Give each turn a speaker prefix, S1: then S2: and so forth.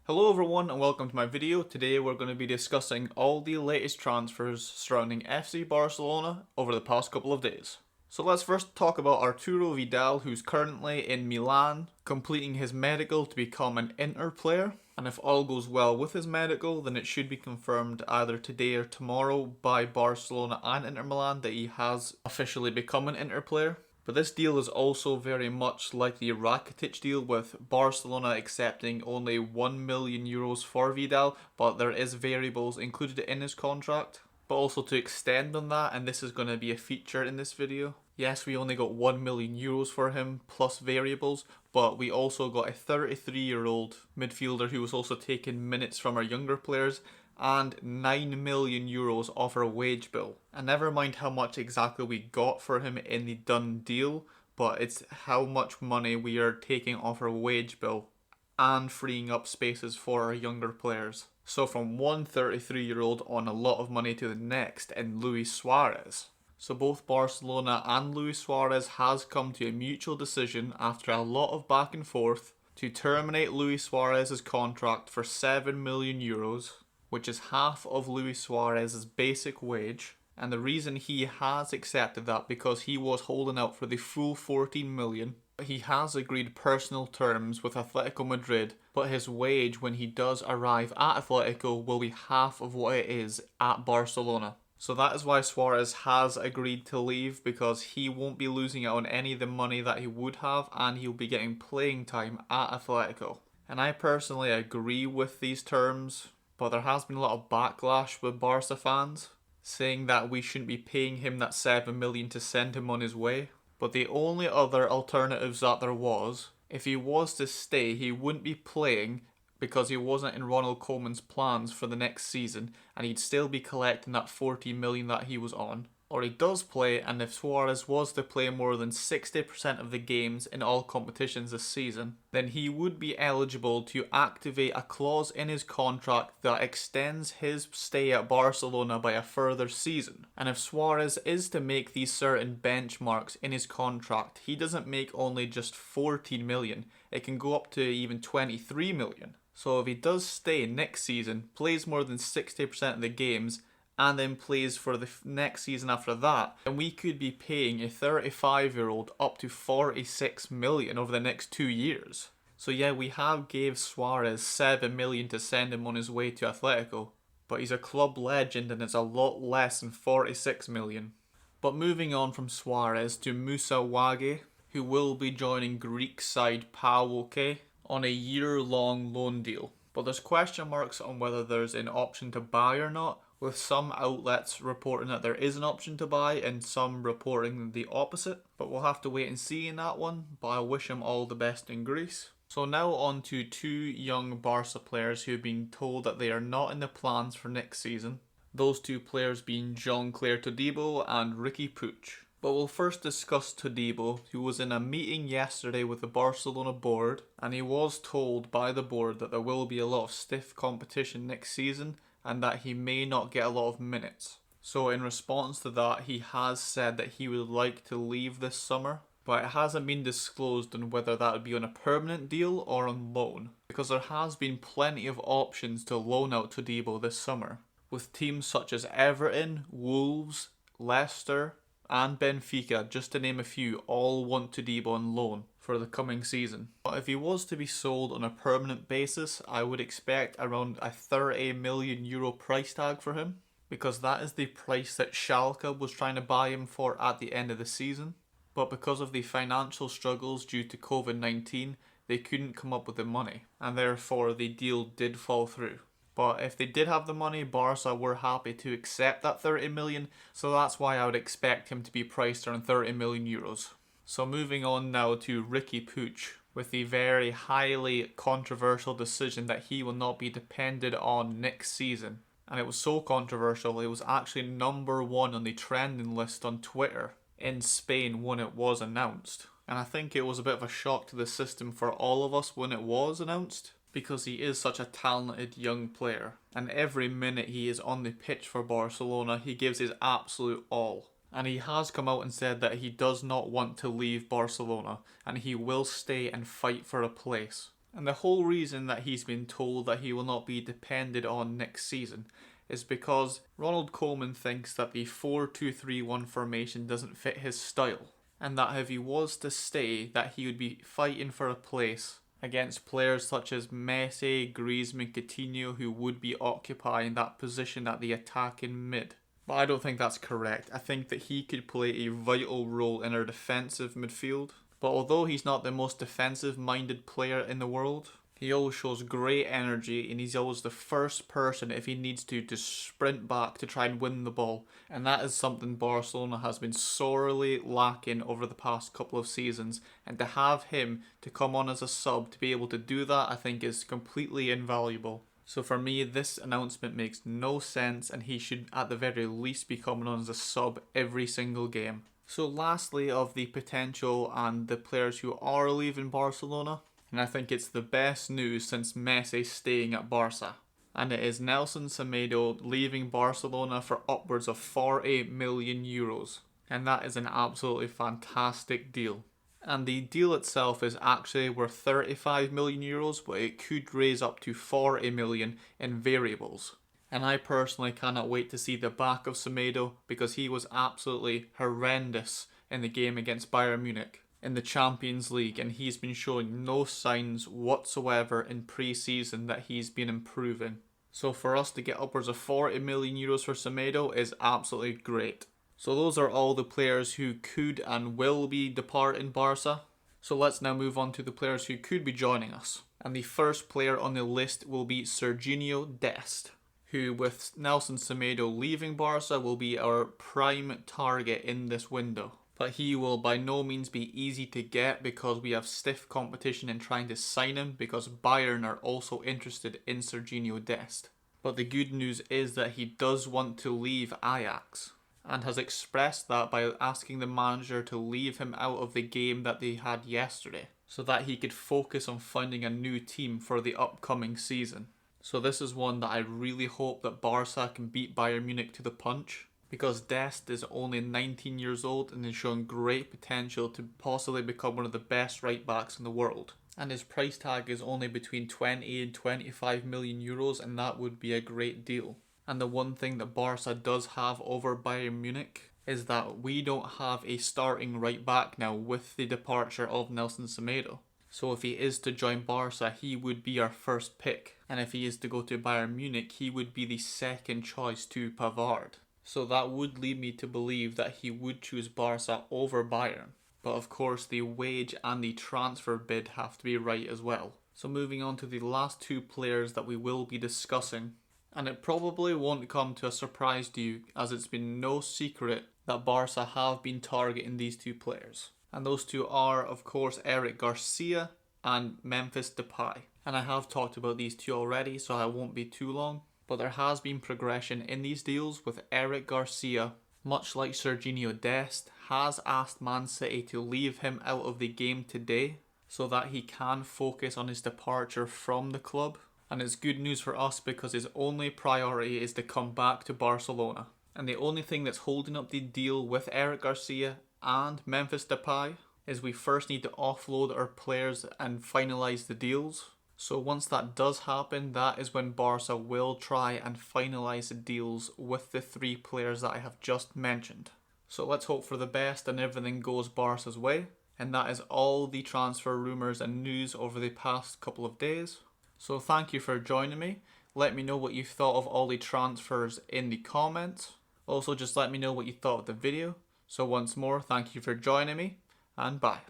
S1: Hello everyone and welcome to my video. Today we're going to be discussing all the latest transfers surrounding FC Barcelona over the past couple of days. So let's first talk about Arturo Vidal, who's currently in Milan, completing his medical to become an Inter player. And if all goes well with his medical, then it should be confirmed either today or tomorrow by Barcelona and Inter Milan that he has officially become an Inter player. But this deal is also very much like the Rakitic deal, with Barcelona accepting only €1 million for Vidal, but there is variables included in his contract. But also to extend on that, and this is going to be a feature in this video. Yes, we only got €1 million for him plus variables, but we also got a 33-year-old midfielder who was also taking minutes from our younger players, and €9 million off our wage bill. And never mind how much exactly we got for him in the done deal, but it's how much money we are taking off our wage bill and freeing up spaces for our younger players. So from one 33-year-old on a lot of money to the next in Luis Suarez. So both Barcelona and Luis Suarez has come to a mutual decision after a lot of back and forth to terminate Luis Suarez's contract for €7 million, which is half of Luis Suarez's basic wage. And the reason he has accepted that because he was holding out for the full 14 million. He has agreed personal terms with Atletico Madrid, but his wage when he does arrive at Atletico will be half of what it is at Barcelona. So that is why Suarez has agreed to leave, because he won't be losing out on any of the money that he would have, and he'll be getting playing time at Atletico. And I personally agree with these terms, but there has been a lot of backlash with Barca fans saying that we shouldn't be paying him that 7 million to send him on his way. But the only other alternatives that there was, if he was to stay, he wouldn't be playing because he wasn't in Ronald Koeman's plans for the next season, and he'd still be collecting that 14 million that he was on. Or he does play, and if Suarez was to play more than 60% of the games in all competitions this season, then he would be eligible to activate a clause in his contract that extends his stay at Barcelona by a further season. And if Suarez is to make these certain benchmarks in his contract, he doesn't make only just 14 million, it can go up to even 23 million. So if he does stay next season, plays more than 60% of the games, and then plays for the next season after that, then we could be paying a 35-year-old up to 46 million over the next 2 years. So yeah, we have gave Suarez 7 million to send him on his way to Atletico, but he's a club legend and it's a lot less than 46 million. But moving on from Suarez to Musa Wague, who will be joining Greek side PAOK on a year-long loan deal. But there's question marks on whether there's an option to buy or not, with some outlets reporting that there is an option to buy and some reporting the opposite. But we'll have to wait and see in that one, but I wish him all the best in Greece. So now on to two young Barca players who have been told that they are not in the plans for next season. Those two players being Jean-Claire Todibo and Riqui Puig. But we'll first discuss Todibo, who was in a meeting yesterday with the Barcelona board, and he was told by the board that there will be a lot of stiff competition next season and that he may not get a lot of minutes. So in response to that, he has said that he would like to leave this summer, but it hasn't been disclosed on whether that would be on a permanent deal or on loan, because there has been plenty of options to loan out Todibo this summer, with teams such as Everton, Wolves, Leicester and Benfica, just to name a few, all want Todibo on loan for the coming season. But if he was to be sold on a permanent basis, I would expect around a €30 million price tag for him, because that is the price that Schalke was trying to buy him for at the end of the season. But because of the financial struggles due to COVID-19, they couldn't come up with the money, and therefore the deal did fall through. But if they did have the money, Barca were happy to accept that 30 million, so that's why I would expect him to be priced around €30 million. So moving on now to Riqui Puig, with the very highly controversial decision that he will not be depended on next season. And it was so controversial, it was actually number 1 on the trending list on Twitter in Spain when it was announced. And I think it was a bit of a shock to the system for all of us when it was announced, because he is such a talented young player, and every minute he is on the pitch for Barcelona, he gives his absolute all. And he has come out and said that he does not want to leave Barcelona, and he will stay and fight for a place. And the whole reason that he's been told that he will not be depended on next season is because Ronald Koeman thinks that the 4-2-3-1 formation doesn't fit his style, and that if he was to stay, that he would be fighting for a place against players such as Messi, Griezmann, Coutinho, who would be occupying that position at the attacking mid. But I don't think that's correct. I think that he could play a vital role in our defensive midfield. But although he's not the most defensive-minded player in the world, he always shows great energy, and he's always the first person, if he needs to sprint back to try and win the ball. And that is something Barcelona has been sorely lacking over the past couple of seasons. And to have him to come on as a sub to be able to do that, I think is completely invaluable. So for me, this announcement makes no sense, and he should at the very least be coming on as a sub every single game. So lastly, of the potential and the players who are leaving Barcelona, and I think it's the best news since Messi staying at Barca, and it is Nelson Semedo leaving Barcelona for upwards of 40 million euros, and that is an absolutely fantastic deal. And the deal itself is actually worth 35 million euros, but it could raise up to 40 million in variables. And I personally cannot wait to see the back of Semedo, because he was absolutely horrendous in the game against Bayern Munich in the Champions League, and he's been showing no signs whatsoever in pre-season that he's been improving. So for us to get upwards of 40 million euros for Semedo is absolutely great. So those are all the players who could and will be departing Barca. So let's now move on to the players who could be joining us. And the first player on the list will be Sergino Dest, who with Nelson Semedo leaving Barca will be our prime target in this window. But he will by no means be easy to get, because we have stiff competition in trying to sign him, because Bayern are also interested in Sergino Dest. But the good news is that he does want to leave Ajax, and has expressed that by asking the manager to leave him out of the game that they had yesterday, so that he could focus on finding a new team for the upcoming season. So this is one that I really hope that Barca can beat Bayern Munich to the punch, because Dest is only 19 years old and is showing great potential to possibly become one of the best right backs in the world. And his price tag is only between 20 and 25 million euros, and that would be a great deal. And the one thing that Barca does have over Bayern Munich is that we don't have a starting right back now with the departure of Nelson Semedo. So if he is to join Barca, he would be our first pick. And if he is to go to Bayern Munich, he would be the second choice to Pavard. So that would lead me to believe that he would choose Barca over Bayern. But of course, the wage and the transfer bid have to be right as well. So moving on to the last two players that we will be discussing. And it probably won't come to a surprise to you, as it's been no secret that Barca have been targeting these two players. And those two are, of course, Eric Garcia and Memphis Depay. And I have talked about these two already, so I won't be too long. But there has been progression in these deals, with Eric Garcia, much like Sergino Dest, has asked Man City to leave him out of the game today so that he can focus on his departure from the club. And it's good news for us, because his only priority is to come back to Barcelona. And the only thing that's holding up the deal with Eric Garcia and Memphis Depay is we first need to offload our players and finalise the deals. So once that does happen, that is when Barca will try and finalise the deals with the three players that I have just mentioned. So let's hope for the best and everything goes Barca's way. And that is all the transfer rumours and news over the past couple of days. So thank you for joining me. Let me know what you thought of all the transfers in the comments. Also, just let me know what you thought of the video. So once more, thank you for joining me, and bye.